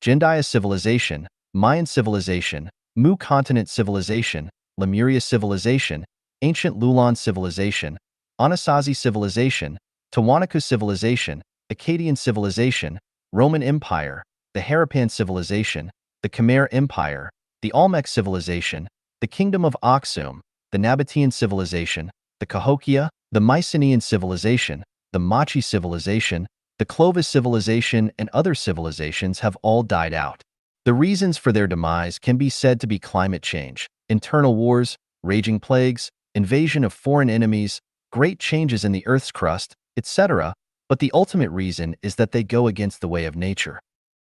Jindaya civilization, Mayan civilization, Mu continent civilization, Lemuria civilization, ancient Lulan civilization, Anasazi civilization, Tiwanaku civilization, Akkadian civilization, Roman Empire, the Harappan civilization, the Khmer Empire, the Olmec civilization, the Kingdom of Aksum, the Nabatean civilization, the Cahokia, the Mycenaean civilization, the Machi civilization, the Clovis civilization, and other civilizations have all died out. The reasons for their demise can be said to be climate change, internal wars, raging plagues, invasion of foreign enemies, great changes in the Earth's crust, etc., but the ultimate reason is that they go against the way of nature.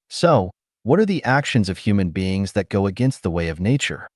So, what are the actions of human beings that go against the way of nature?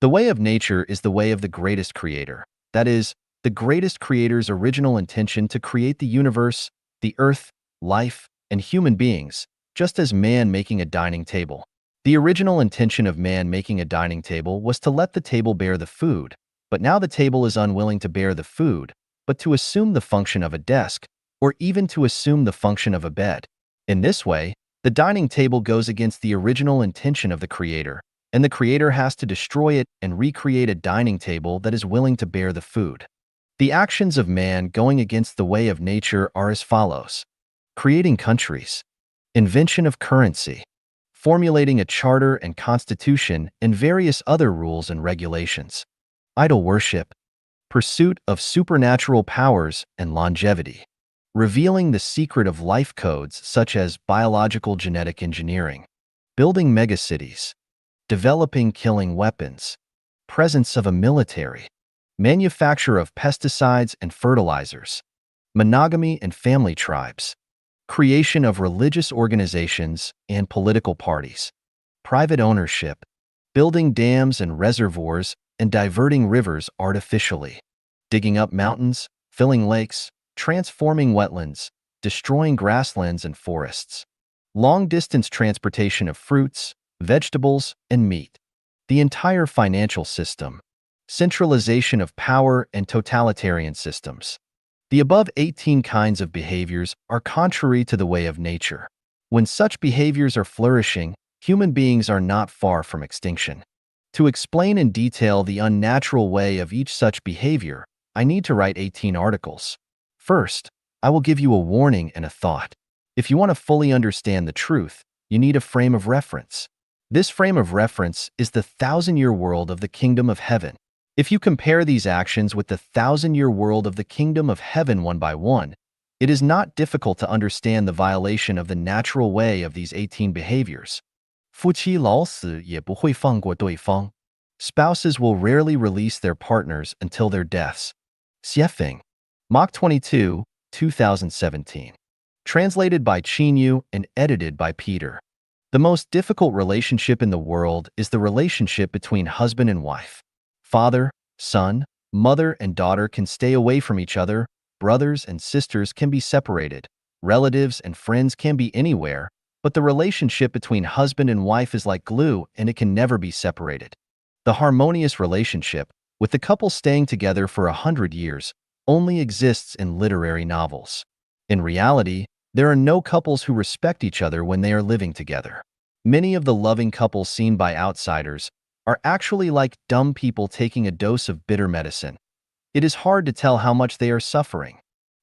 The way of nature is the way of the greatest creator. That is, the greatest creator's original intention to create the universe, the earth, life, and human beings, just as man making a dining table. The original intention of man making a dining table was to let the table bear the food, but now the table is unwilling to bear the food, but to assume the function of a desk, or even to assume the function of a bed. In this way, the dining table goes against the original intention of the creator, and the creator has to destroy it and recreate a dining table that is willing to bear the food. The actions of man going against the way of nature are as follows: creating countries, invention of currency, formulating a charter and constitution and various other rules and regulations, idol worship, pursuit of supernatural powers and longevity, revealing the secret of life codes such as biological genetic engineering, building megacities, developing killing weapons, presence of a military, manufacture of pesticides and fertilizers, monogamy and family tribes, creation of religious organizations and political parties, private ownership, building dams and reservoirs and diverting rivers artificially, digging up mountains, filling lakes, transforming wetlands, destroying grasslands and forests, long-distance transportation of fruits, vegetables, and meat, the entire financial system, centralization of power and totalitarian systems. The above 18 kinds of behaviors are contrary to the way of nature. When such behaviors are flourishing, human beings are not far from extinction. To explain in detail the unnatural way of each such behavior, I need to write 18 articles. First, I will give you a warning and a thought. If you want to fully understand the truth, you need a frame of reference. This frame of reference is the thousand-year world of the kingdom of heaven. If you compare these actions with the thousand-year world of the kingdom of heaven one by one, it is not difficult to understand the violation of the natural way of these 18 behaviors. 夫妻老死也不会放过对方. Spouses will rarely release their partners until their deaths. Xiefeng. Mach 22, 2017. Translated by Qinyu and edited by Peter. The most difficult relationship in the world is the relationship between husband and wife. Father, son, mother, and daughter can stay away from each other, brothers and sisters can be separated, relatives and friends can be anywhere, but the relationship between husband and wife is like glue and it can never be separated. The harmonious relationship, with the couple staying together for 100 years, only exists in literary novels. In reality, there are no couples who respect each other when they are living together. Many of the loving couples seen by outsiders are actually like dumb people taking a dose of bitter medicine. It is hard to tell how much they are suffering.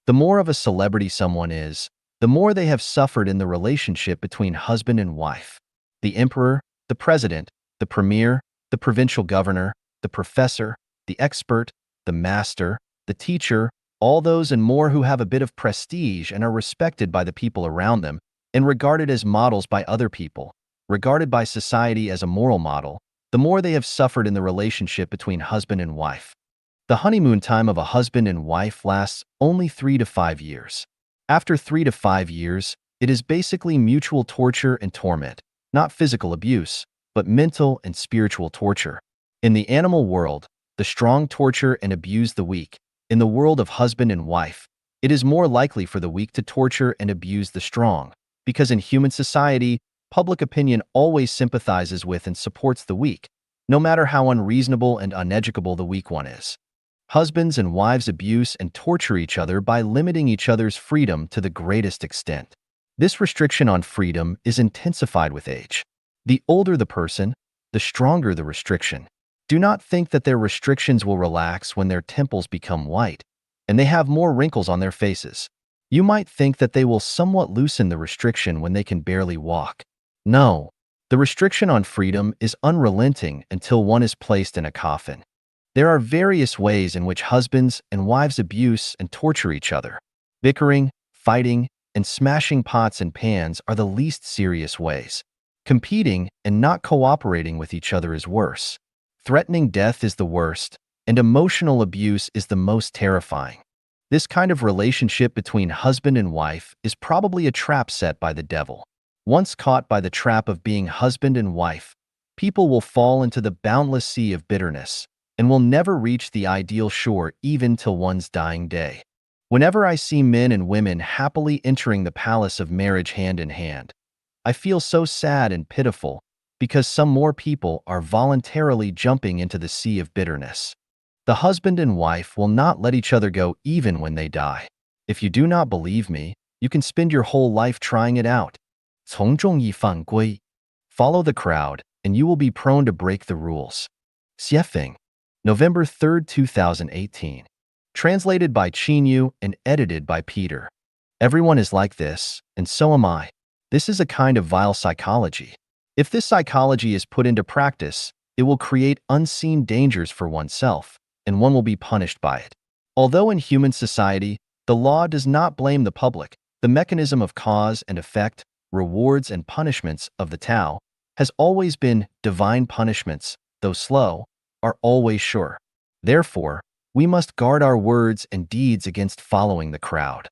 The more of a celebrity someone is, the more they have suffered in the relationship between husband and wife. The emperor, the president, the premier, the provincial governor, the professor, the expert, the master, the teacher, all those and more who have a bit of prestige and are respected by the people around them and regarded as models by other people, regarded by society as a moral model, the more they have suffered in the relationship between husband and wife. The honeymoon time of a husband and wife lasts only 3 to 5 years. After 3 to 5 years, it is basically mutual torture and torment, not physical abuse, but mental and spiritual torture. In the animal world, the strong torture and abuse the weak. In the world of husband and wife, it is more likely for the weak to torture and abuse the strong, because in human society, public opinion always sympathizes with and supports the weak, no matter how unreasonable and uneducable the weak one is. Husbands and wives abuse and torture each other by limiting each other's freedom to the greatest extent. This restriction on freedom is intensified with age. The older the person, the stronger the restriction. Do not think that their restrictions will relax when their temples become white and they have more wrinkles on their faces. You might think that they will somewhat loosen the restriction when they can barely walk. No, the restriction on freedom is unrelenting until one is placed in a coffin. There are various ways in which husbands and wives abuse and torture each other. Bickering, fighting, and smashing pots and pans are the least serious ways. Competing and not cooperating with each other is worse. Threatening death is the worst, and emotional abuse is the most terrifying. This kind of relationship between husband and wife is probably a trap set by the devil. Once caught by the trap of being husband and wife, people will fall into the boundless sea of bitterness and will never reach the ideal shore even till one's dying day. Whenever I see men and women happily entering the palace of marriage hand in hand, I feel so sad and pitiful because some more people are voluntarily jumping into the sea of bitterness. The husband and wife will not let each other go even when they die. If you do not believe me, you can spend your whole life trying it out. 从众亦犯规. Follow the crowd, and you will be prone to break the rules. Xiefeng, November 3, 2018. Translated by Qinyu and edited by Peter. Everyone is like this, and so am I. This is a kind of vile psychology. If this psychology is put into practice, it will create unseen dangers for oneself, and one will be punished by it. Although in human society, the law does not blame the public, the mechanism of cause and effect, rewards and punishments of the Tao has always been divine punishments, though slow, are always sure. Therefore, we must guard our words and deeds against following the crowd.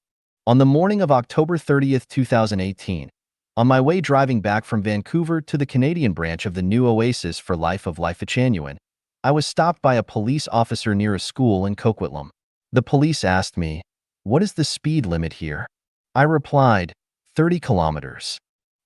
On the morning of October 30, 2018, on my way driving back from Vancouver to the Canadian branch of the new Oasis for Life of Life Echanuan, I was stopped by a police officer near a school in Coquitlam. The police asked me, "What is the speed limit here?" I replied, 30 kilometers.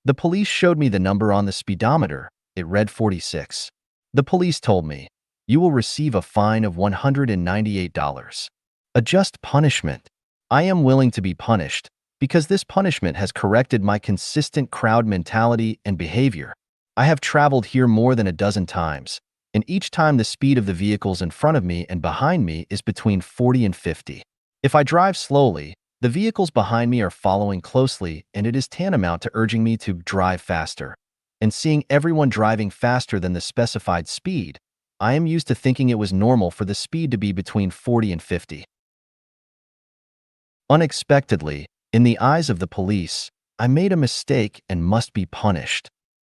The police showed me the number on the speedometer. It read 46. The police told me, "You will receive a fine of $198. A just punishment. I am willing to be punished, because this punishment has corrected my consistent crowd mentality and behavior. I have traveled here more than a dozen times, and each time the speed of the vehicles in front of me and behind me is between 40 and 50. If I drive slowly, the vehicles behind me are following closely, and it is tantamount to urging me to drive faster. And seeing everyone driving faster than the specified speed, I am used to thinking it was normal for the speed to be between 40 and 50. Unexpectedly, in the eyes of the police, I made a mistake and must be punished.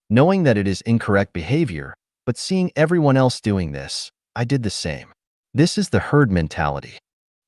Knowing that it is incorrect behavior, but seeing everyone else doing this, I did the same. This is the herd mentality.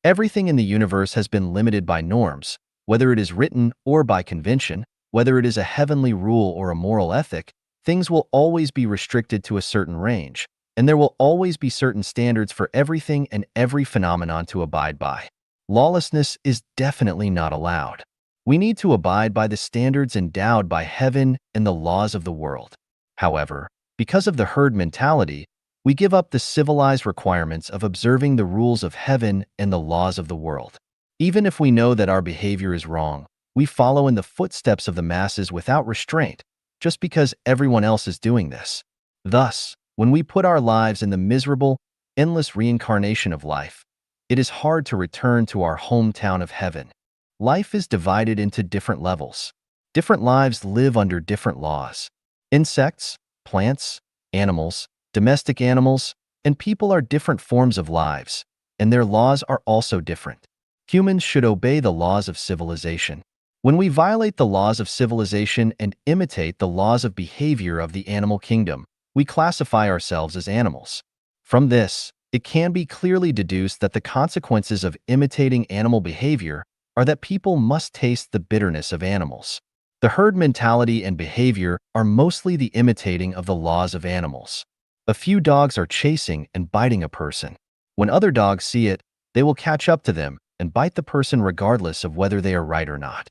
Everything in the universe has been limited by norms, whether it is written or by convention, whether it is a heavenly rule or a moral ethic, things will always be restricted to a certain range, and there will always be certain standards for everything and every phenomenon to abide by. Lawlessness is definitely not allowed. We need to abide by the standards endowed by heaven and the laws of the world. However, because of the herd mentality, we give up the civilized requirements of observing the rules of heaven and the laws of the world. Even if we know that our behavior is wrong, we follow in the footsteps of the masses without restraint, just because everyone else is doing this. Thus, when we put our lives in the miserable, endless reincarnation of life, it is hard to return to our hometown of heaven. Life is divided into different levels. Different lives live under different laws. Insects, plants, animals, domestic animals, and people are different forms of lives, and their laws are also different. Humans should obey the laws of civilization. When we violate the laws of civilization and imitate the laws of behavior of the animal kingdom, we classify ourselves as animals. From this, it can be clearly deduced that the consequences of imitating animal behavior are that people must taste the bitterness of animals. The herd mentality and behavior are mostly the imitating of the laws of animals. A few dogs are chasing and biting a person. When other dogs see it, they will catch up to them and bite the person regardless of whether they are right or not.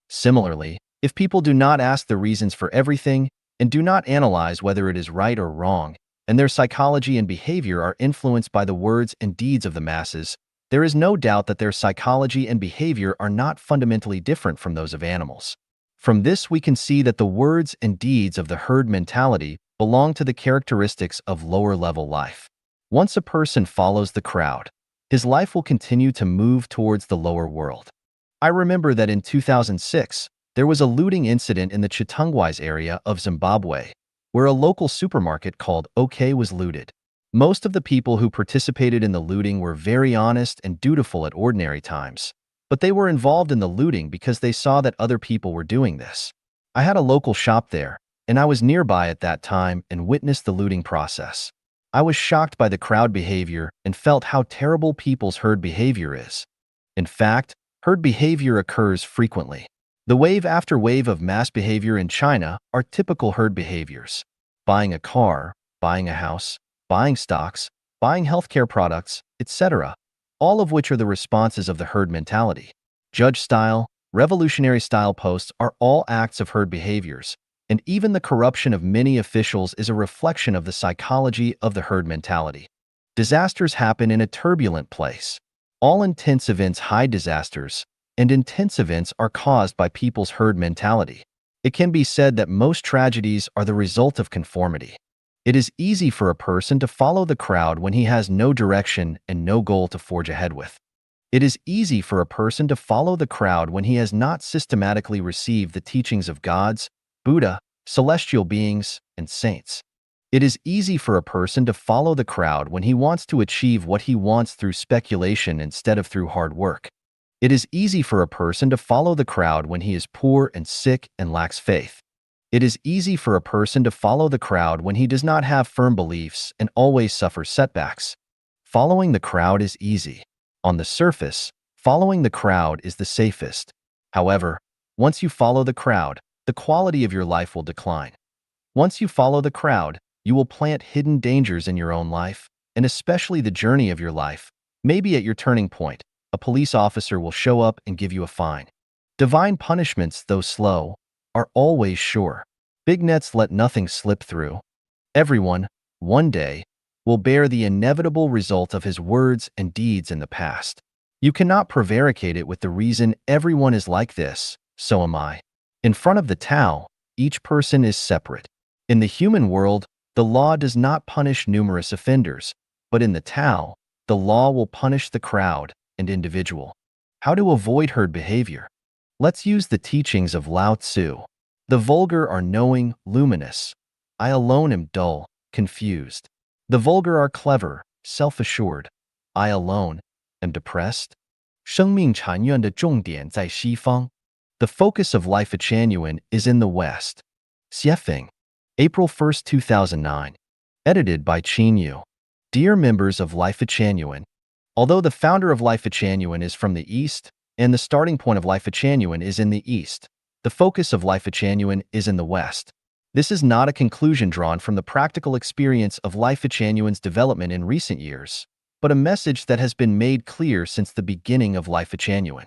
Similarly, if people do not ask the reasons for everything and do not analyze whether it is right or wrong, and their psychology and behavior are influenced by the words and deeds of the masses, there is no doubt that their psychology and behavior are not fundamentally different from those of animals. From this, we can see that the words and deeds of the herd mentality belong to the characteristics of lower-level life. Once a person follows the crowd, his life will continue to move towards the lower world. I remember that in 2006, there was a looting incident in the Chitungwais area of Zimbabwe, where a local supermarket called OK was looted. Most of the people who participated in the looting were very honest and dutiful at ordinary times, but they were involved in the looting because they saw that other people were doing this. I had a local shop there, and I was nearby at that time and witnessed the looting process. I was shocked by the crowd behavior and felt how terrible people's herd behavior is. In fact, herd behavior occurs frequently. The wave after wave of mass behavior in China are typical herd behaviors. Buying a car, buying a house, buying stocks, buying healthcare products, etc., all of which are the responses of the herd mentality. Judge style, revolutionary style posts are all acts of herd behaviors, and even the corruption of many officials is a reflection of the psychology of the herd mentality. Disasters happen in a turbulent place. All intense events hide disasters, and intense events are caused by people's herd mentality. It can be said that most tragedies are the result of conformity. It is easy for a person to follow the crowd when he has no direction and no goal to forge ahead with. It is easy for a person to follow the crowd when he has not systematically received the teachings of gods, Buddha, celestial beings, and saints. It is easy for a person to follow the crowd when he wants to achieve what he wants through speculation instead of through hard work. It is easy for a person to follow the crowd when he is poor and sick and lacks faith. It is easy for a person to follow the crowd when he does not have firm beliefs and always suffers setbacks. Following the crowd is easy. On the surface, following the crowd is the safest. However, once you follow the crowd, the quality of your life will decline. Once you follow the crowd, you will plant hidden dangers in your own life, and especially the journey of your life. Maybe at your turning point, a police officer will show up and give you a fine. Divine punishments, though slow, are always sure. Big nets let nothing slip through. Everyone, one day, will bear the inevitable result of his words and deeds in the past. You cannot prevaricate it with the reason everyone is like this, so am I. In front of the Tao, each person is separate. In the human world, the law does not punish numerous offenders, but in the Tao, the law will punish the crowd and individual. How to avoid herd behavior? Let's use the teachings of Lao Tzu. The vulgar are knowing, luminous. I alone am dull, confused. The vulgar are clever, self-assured. I alone am depressed. 生命禅院的重点在西方. The focus of Life at Chanyuan is in the West. Xiefeng, April 1, 2009. Edited by Qin Yu. Dear members of Life at Chanyuan, although the founder of Life at Chanyuan is from the East, and the starting point of Life at Chanyuan is in the East, the focus of Life at Chanyuan is in the West. This is not a conclusion drawn from the practical experience of Life at Chanyuan's development in recent years, but a message that has been made clear since the beginning of Life at Chanyuan.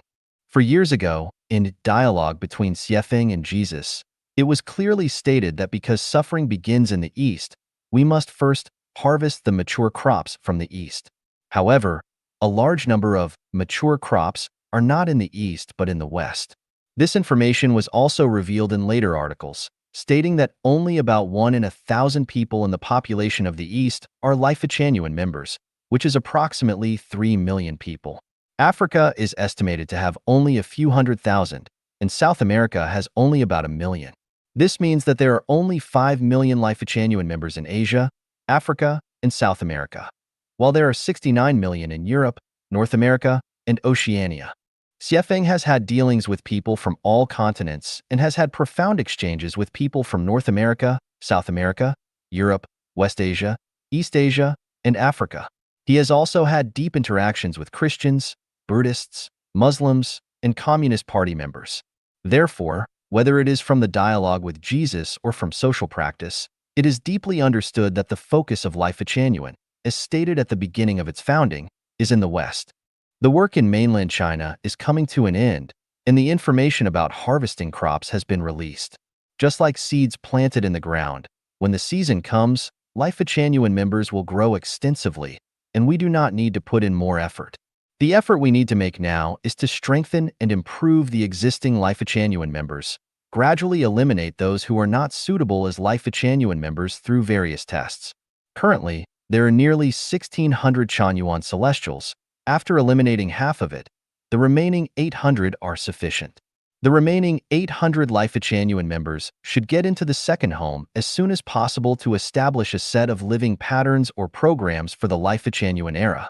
For years ago, in dialogue between Xiefeng and Jesus, it was clearly stated that because suffering begins in the East, we must first harvest the mature crops from the East. However, a large number of mature crops are not in the East but in the West. This information was also revealed in later articles, stating that only about 1 in 1,000 people in the population of the East are Life at Chanyuan members, which is approximately 3 million people. Africa is estimated to have only a few 100,000, and South America has only about 1 million. This means that there are only 5 million Life at Chanyuan members in Asia, Africa, and South America, while there are 69 million in Europe, North America, and Oceania. Xiefeng has had dealings with people from all continents and has had profound exchanges with people from North America, South America, Europe, West Asia, East Asia, and Africa. He has also had deep interactions with Christians, Buddhists, Muslims, and Communist Party members. Therefore, whether it is from the dialogue with Jesus or from social practice, it is deeply understood that the focus of Life at Chanyuan, as stated at the beginning of its founding, is in the West. The work in mainland China is coming to an end, and the information about harvesting crops has been released. Just like seeds planted in the ground, when the season comes, Life at Chanyuan members will grow extensively, and we do not need to put in more effort. The effort we need to make now is to strengthen and improve the existing Life at Chanyuan members, gradually eliminate those who are not suitable as Life Changyuan members through various tests. Currently, there are nearly 1,600 Chanyuan Celestials. After eliminating half of it, the remaining 800 are sufficient. The remaining 800 Life Changyuan members should get into the second home as soon as possible to establish a set of living patterns or programs for the Life Changyuan era.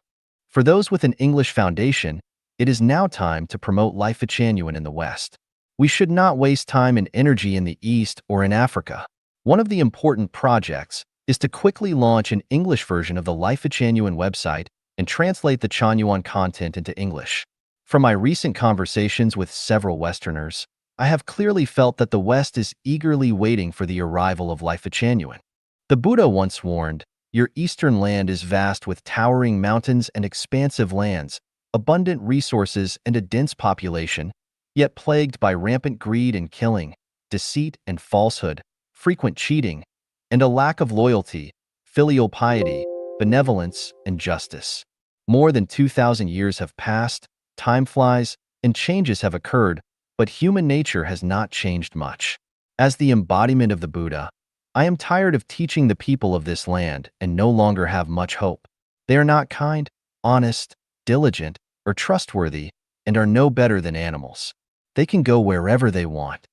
For those with an English foundation, it is now time to promote Life Changyuan in the West. We should not waste time and energy in the East or in Africa. One of the important projects is to quickly launch an English version of the Life Changyuan website and translate the Chanyuan content into English. From my recent conversations with several Westerners, I have clearly felt that the West is eagerly waiting for the arrival of Life Changyuan. The Buddha once warned, "Your eastern land is vast with towering mountains and expansive lands, abundant resources and a dense population, yet plagued by rampant greed and killing, deceit and falsehood, frequent cheating, and a lack of loyalty, filial piety, benevolence, and justice." More than 2,000 years have passed, time flies, and changes have occurred, but human nature has not changed much. As the embodiment of the Buddha, I am tired of teaching the people of this land and no longer have much hope. They are not kind, honest, diligent, or trustworthy, and are no better than animals. They can go wherever they want.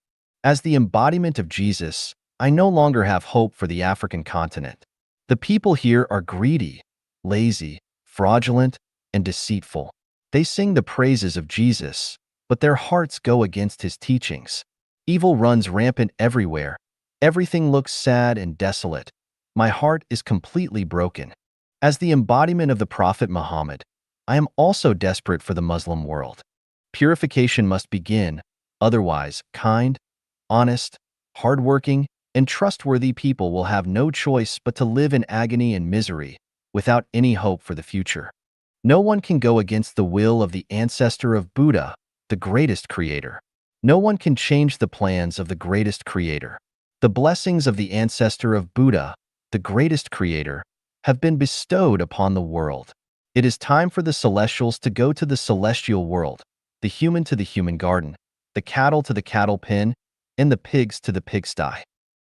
As the embodiment of Jesus, I no longer have hope for the African continent. The people here are greedy, lazy, fraudulent, and deceitful. They sing the praises of Jesus, but their hearts go against his teachings. Evil runs rampant everywhere. Everything looks sad and desolate. My heart is completely broken. As the embodiment of the Prophet Muhammad, I am also desperate for the Muslim world. Purification must begin, otherwise, kind, honest, hardworking, and trustworthy people will have no choice but to live in agony and misery, without any hope for the future. No one can go against the will of the ancestor of Buddha, the greatest creator. No one can change the plans of the greatest creator. The blessings of the ancestor of Buddha, the greatest creator, have been bestowed upon the world. It is time for the celestials to go to the celestial world, the human to the human garden, the cattle to the cattle pen, and the pigs to the pigsty.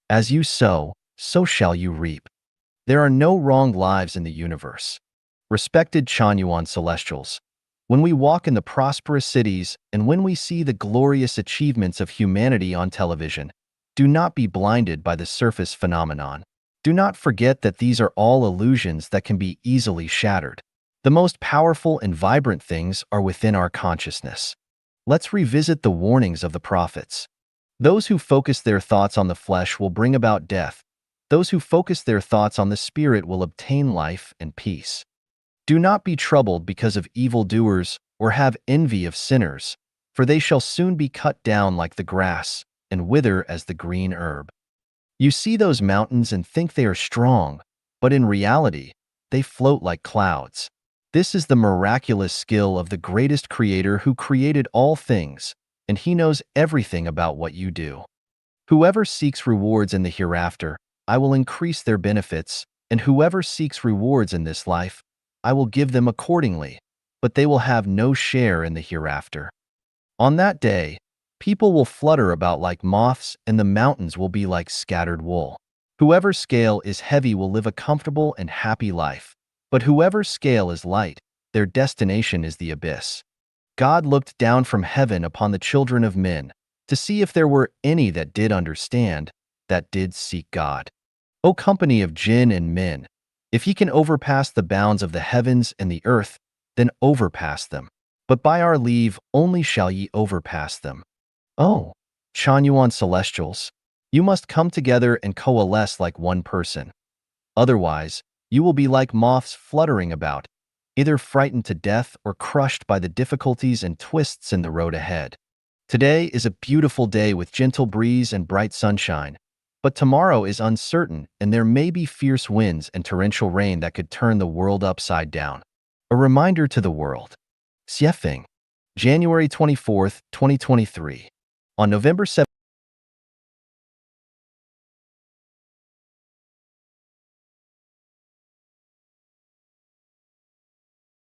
As you sow, so shall you reap. There are no wrong lives in the universe. Respected Chanyuan Celestials, when we walk in the prosperous cities and when we see the glorious achievements of humanity on television, do not be blinded by the surface phenomenon. Do not forget that these are all illusions that can be easily shattered. The most powerful and vibrant things are within our consciousness. Let's revisit the warnings of the prophets. Those who focus their thoughts on the flesh will bring about death. Those who focus their thoughts on the spirit will obtain life and peace. Do not be troubled because of evildoers or have envy of sinners, for they shall soon be cut down like the grass and wither as the green herb. You see those mountains and think they are strong, but in reality, they float like clouds. This is the miraculous skill of the greatest creator who created all things, and he knows everything about what you do. Whoever seeks rewards in the hereafter, I will increase their benefits, and whoever seeks rewards in this life, I will give them accordingly, but they will have no share in the hereafter. On that day, people will flutter about like moths, and the mountains will be like scattered wool. Whoever's scale is heavy will live a comfortable and happy life, but whoever's scale is light, their destination is the abyss. God looked down from heaven upon the children of men to see if there were any that did understand, that did seek God. O company of jinn and men, if ye can overpass the bounds of the heavens and the earth, then overpass them. But by our leave only shall ye overpass them. Oh, Chanyuan Celestials, you must come together and coalesce like one person. Otherwise, you will be like moths fluttering about, either frightened to death or crushed by the difficulties and twists in the road ahead. Today is a beautiful day with gentle breeze and bright sunshine, but tomorrow is uncertain and there may be fierce winds and torrential rain that could turn the world upside down. A reminder to the world. Xiefeng, January 24th, 2023. On November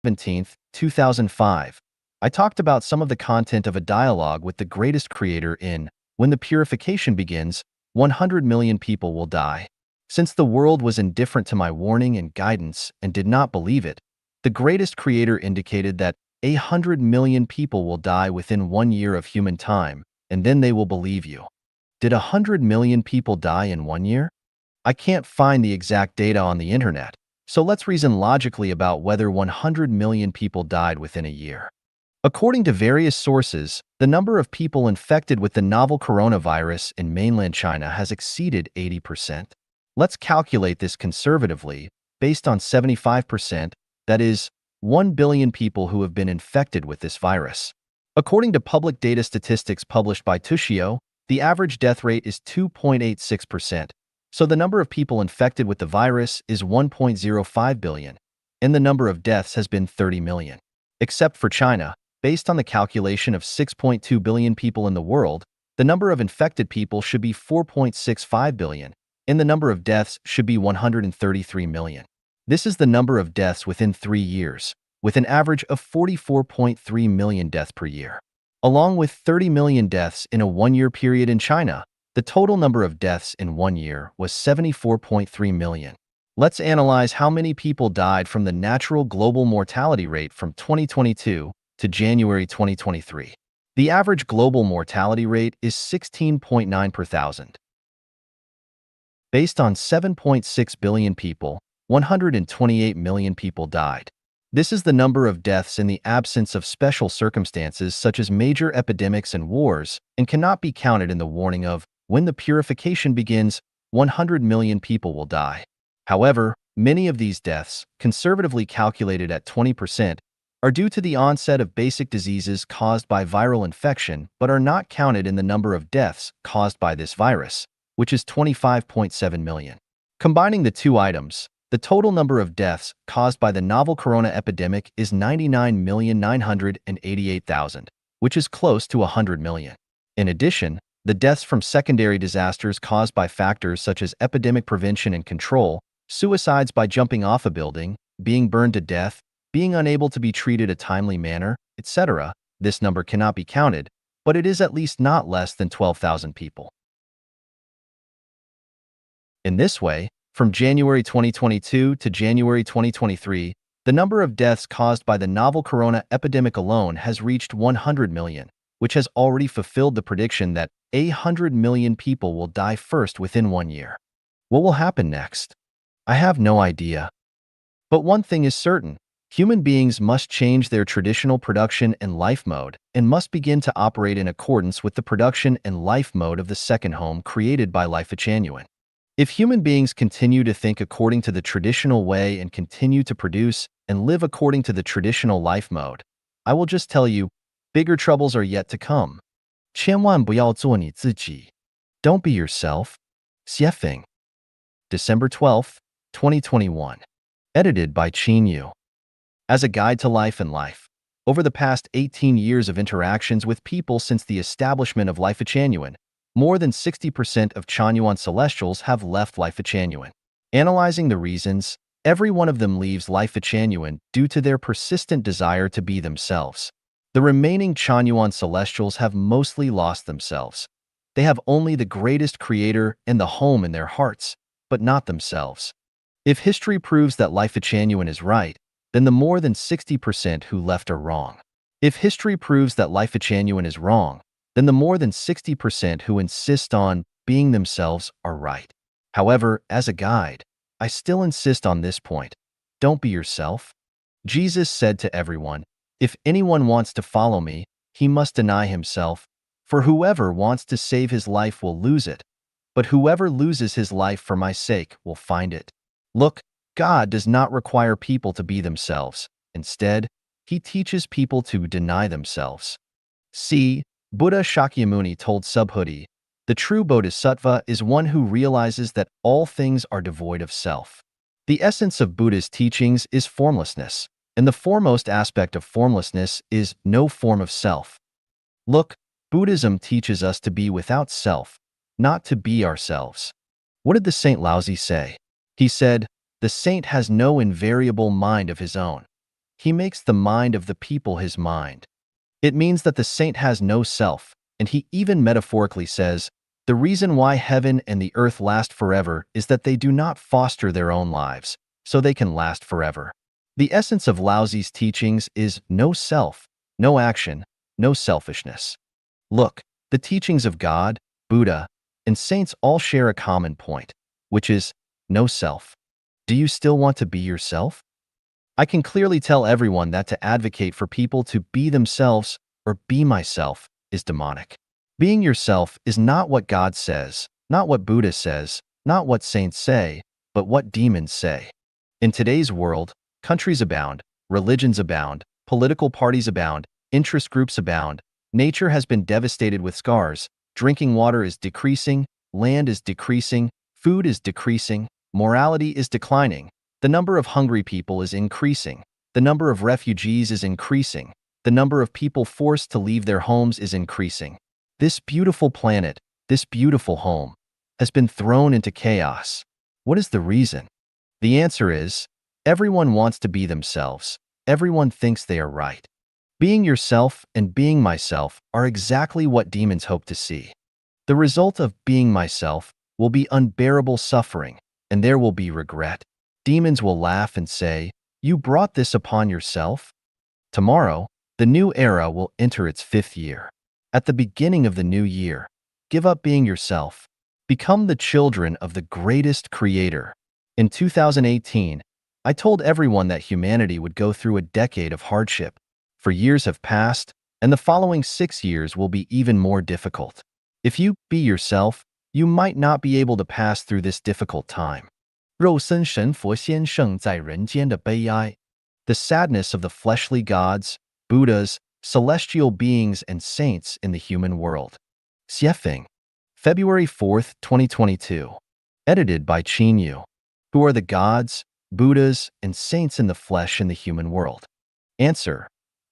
17th, 2005, I talked about some of the content of a dialogue with the greatest creator in when the purification begins, 100 million people will die. Since the world was indifferent to my warning and guidance and did not believe it, the greatest creator indicated that 100 million people will die within 1 year of human time, and then they will believe you. Did 100 million people die in 1 year? I can't find the exact data on the internet, so let's reason logically about whether 100 million people died within a year. According to various sources, the number of people infected with the novel coronavirus in mainland China has exceeded 80%. Let's calculate this conservatively, based on 75%, that is, 1 billion people who have been infected with this virus. According to public data statistics published by Tushio, the average death rate is 2.86%, so the number of people infected with the virus is 1.05 billion, and the number of deaths has been 30 million. Except for China, based on the calculation of 6.2 billion people in the world, the number of infected people should be 4.65 billion, and the number of deaths should be 133 million. This is the number of deaths within 3 years, with an average of 44.3 million deaths per year. Along with 30 million deaths in a 1-year period in China, the total number of deaths in 1 year was 74.3 million. Let's analyze how many people died from the natural global mortality rate from 2022 to January 2023. The average global mortality rate is 16.9 per thousand. Based on 7.6 billion people, 128 million people died. This is the number of deaths in the absence of special circumstances such as major epidemics and wars, and cannot be counted in the warning of, when the purification begins, 100 million people will die. However, many of these deaths, conservatively calculated at 20%, are due to the onset of basic diseases caused by viral infection but are not counted in the number of deaths caused by this virus, which is 25.7 million. Combining the two items, the total number of deaths caused by the novel corona epidemic is 99,988,000, which is close to 100 million. In addition, the deaths from secondary disasters caused by factors such as epidemic prevention and control, suicides by jumping off a building, being burned to death, being unable to be treated a timely manner, etc., this number cannot be counted, but it is at least not less than 12,000 people. In this way, from January 2022 to January 2023, the number of deaths caused by the novel corona epidemic alone has reached 100 million, which has already fulfilled the prediction that 100 million people will die first within 1 year. What will happen next? I have no idea. But one thing is certain. Human beings must change their traditional production and life mode and must begin to operate in accordance with the production and life mode of the second home created by Life Genuine. If human beings continue to think according to the traditional way and continue to produce and live according to the traditional life mode, I will just tell you, bigger troubles are yet to come. 千万不要做你自己. Don't be yourself. Xiefeng. December 12th, 2021. Edited by Qin Yu. As a guide to life and life, over the past 18 years of interactions with people since the establishment of Life Genuine, more than 60% of Chanyuan Celestials have left Life Genuine. Analyzing the reasons, every one of them leaves Life Genuine due to their persistent desire to be themselves. The remaining Chanyuan Celestials have mostly lost themselves. They have only the greatest creator and the home in their hearts, but not themselves. If history proves that Life Genuine is right, then the more than 60% who left are wrong. If history proves that Life Genuine is wrong, then the more than 60% who insist on being themselves are right. However, as a guide, I still insist on this point. Don't be yourself. Jesus said to everyone, if anyone wants to follow me, he must deny himself, for whoever wants to save his life will lose it, but whoever loses his life for my sake will find it. Look, God does not require people to be themselves. Instead, he teaches people to deny themselves. See, Buddha Shakyamuni told Subhuti, the true bodhisattva is one who realizes that all things are devoid of self. The essence of Buddha's teachings is formlessness, and the foremost aspect of formlessness is no form of self. Look, Buddhism teaches us to be without self, not to be ourselves. What did the Saint Laozi say? He said, the saint has no invariable mind of his own. He makes the mind of the people his mind. It means that the saint has no self, And he even metaphorically says, the reason why heaven and the earth last forever is that they do not foster their own lives, so they can last forever. The essence of Laozi's teachings is no self, no action, no selfishness. Look, the teachings of God, Buddha, and saints all share a common point, which is no self. Do you still want to be yourself? I can clearly tell everyone that to advocate for people to be themselves or be myself is demonic. Being yourself is not what God says, not what Buddha says, not what saints say, but what demons say. In today's world, countries abound, religions abound, political parties abound, interest groups abound, nature has been devastated with scars, drinking water is decreasing, land is decreasing, food is decreasing, morality is declining, the number of hungry people is increasing, the number of refugees is increasing, the number of people forced to leave their homes is increasing. This beautiful planet, this beautiful home, has been thrown into chaos. What is the reason? The answer is, everyone wants to be themselves. Everyone thinks they are right. Being yourself and being myself are exactly what demons hope to see. The result of being myself will be unbearable suffering, and there will be regret. Demons will laugh and say, "You brought this upon yourself?" Tomorrow, the new era will enter its 5th year. At the beginning of the new year, give up being yourself. Become the children of the greatest creator. In 2018, I told everyone that humanity would go through a decade of hardship. For years have passed, and the following 6 years will be even more difficult. If you be yourself, you might not be able to pass through this difficult time. 肉身神佛先生在人间的悲哀. The sadness of the fleshly gods, Buddhas, celestial beings, and saints in the human world. Xiefeng. February 4th, 2022. Edited by Qin Yu. Who are the gods, Buddhas, and saints in the flesh in the human world? Answer.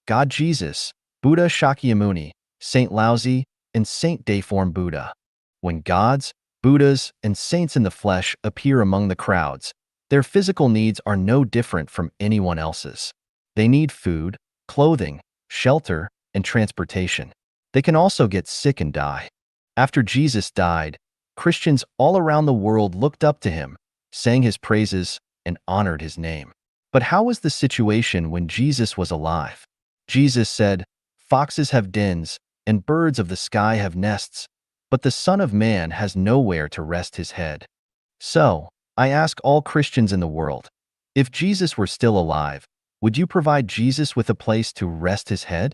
God Jesus, Buddha Shakyamuni, Saint Laozi, and Saint Deiform Buddha. When gods, Buddhas, and saints in the flesh appear among the crowds, their physical needs are no different from anyone else's. They need food, clothing, shelter, and transportation. They can also get sick and die. After Jesus died, Christians all around the world looked up to him, sang his praises, and honored his name. But how was the situation when Jesus was alive? Jesus said, "Foxes have dens, and birds of the sky have nests, but the Son of Man has nowhere to rest his head." So, I ask all Christians in the world, if Jesus were still alive, would you provide Jesus with a place to rest his head?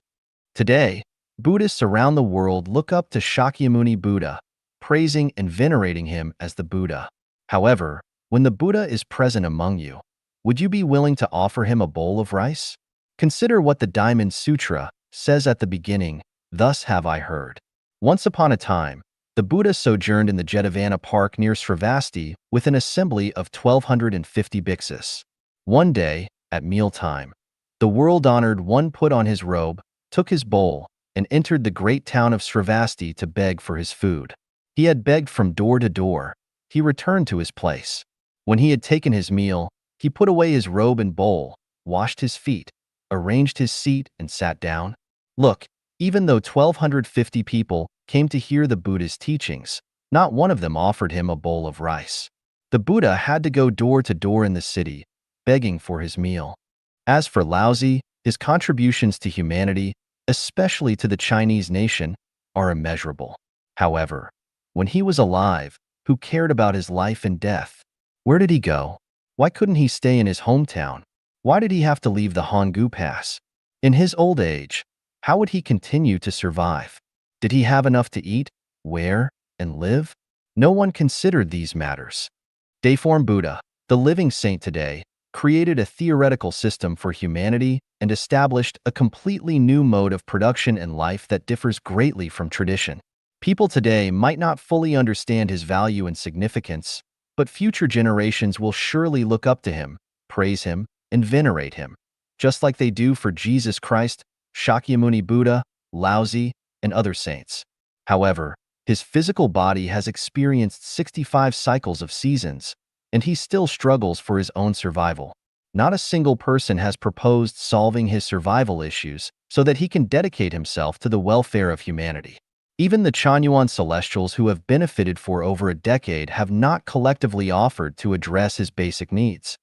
Today, Buddhists around the world look up to Shakyamuni Buddha, praising and venerating him as the Buddha. However, when the Buddha is present among you, would you be willing to offer him a bowl of rice? Consider what the Diamond Sutra says at the beginning, "Thus have I heard." Once upon a time, the Buddha sojourned in the Jetavana Park near Sravasti with an assembly of 1,250 bhiksus. One day, at mealtime, the world-honored one put on his robe, took his bowl, and entered the great town of Sravasti to beg for his food. He had begged from door to door. He returned to his place. When he had taken his meal, he put away his robe and bowl, washed his feet, arranged his seat, and sat down. Look, even though 1,250 people came to hear the Buddha's teachings, not one of them offered him a bowl of rice. The Buddha had to go door to door in the city, begging for his meal. As for Laozi, his contributions to humanity, especially to the Chinese nation, are immeasurable. However, when he was alive, who cared about his life and death? Where did he go? Why couldn't he stay in his hometown? Why did he have to leave the Honggu Pass? In his old age, how would he continue to survive? Did he have enough to eat, wear, and live? No one considered these matters. Deiform Buddha, the living saint today, created a theoretical system for humanity and established a completely new mode of production and life that differs greatly from tradition. People today might not fully understand his value and significance, but future generations will surely look up to him, praise him, and venerate him, just like they do for Jesus Christ, Shakyamuni Buddha, Laozi, and other saints. However, his physical body has experienced 65 cycles of seasons, and he still struggles for his own survival. Not a single person has proposed solving his survival issues so that he can dedicate himself to the welfare of humanity. Even the Chanyuan celestials who have benefited for over a decade have not collectively offered to address his basic needs.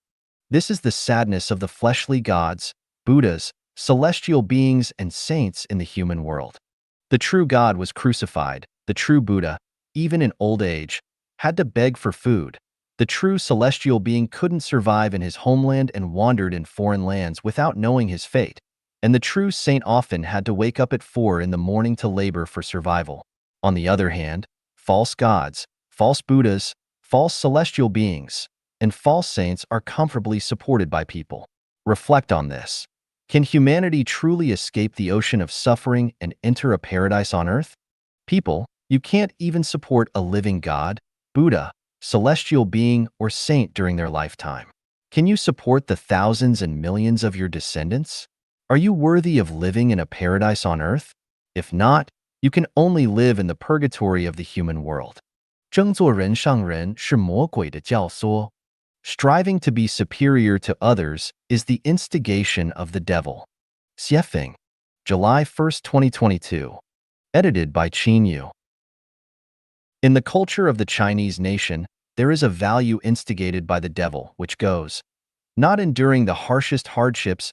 This is the sadness of the fleshly gods, Buddhas, celestial beings, and saints in the human world. The true God was crucified. The true Buddha, even in old age, had to beg for food. The true celestial being couldn't survive in his homeland and wandered in foreign lands without knowing his fate. And the true saint often had to wake up at 4 in the morning to labor for survival. On the other hand, false gods, false Buddhas, false celestial beings, and false saints are comfortably supported by people. Reflect on this. Can humanity truly escape the ocean of suffering and enter a paradise on earth? People, you can't even support a living God, Buddha, celestial being, or saint during their lifetime. Can you support the thousands and millions of your descendants? Are you worthy of living in a paradise on earth? If not, you can only live in the purgatory of the human world. 争做人上人是魔鬼的教唆. Striving to be superior to others is the instigation of the devil. Xiefeng, July 1st, 2022. Edited by Qin Yu. In the culture of the Chinese nation, there is a value instigated by the devil, which goes, not enduring the harshest hardships,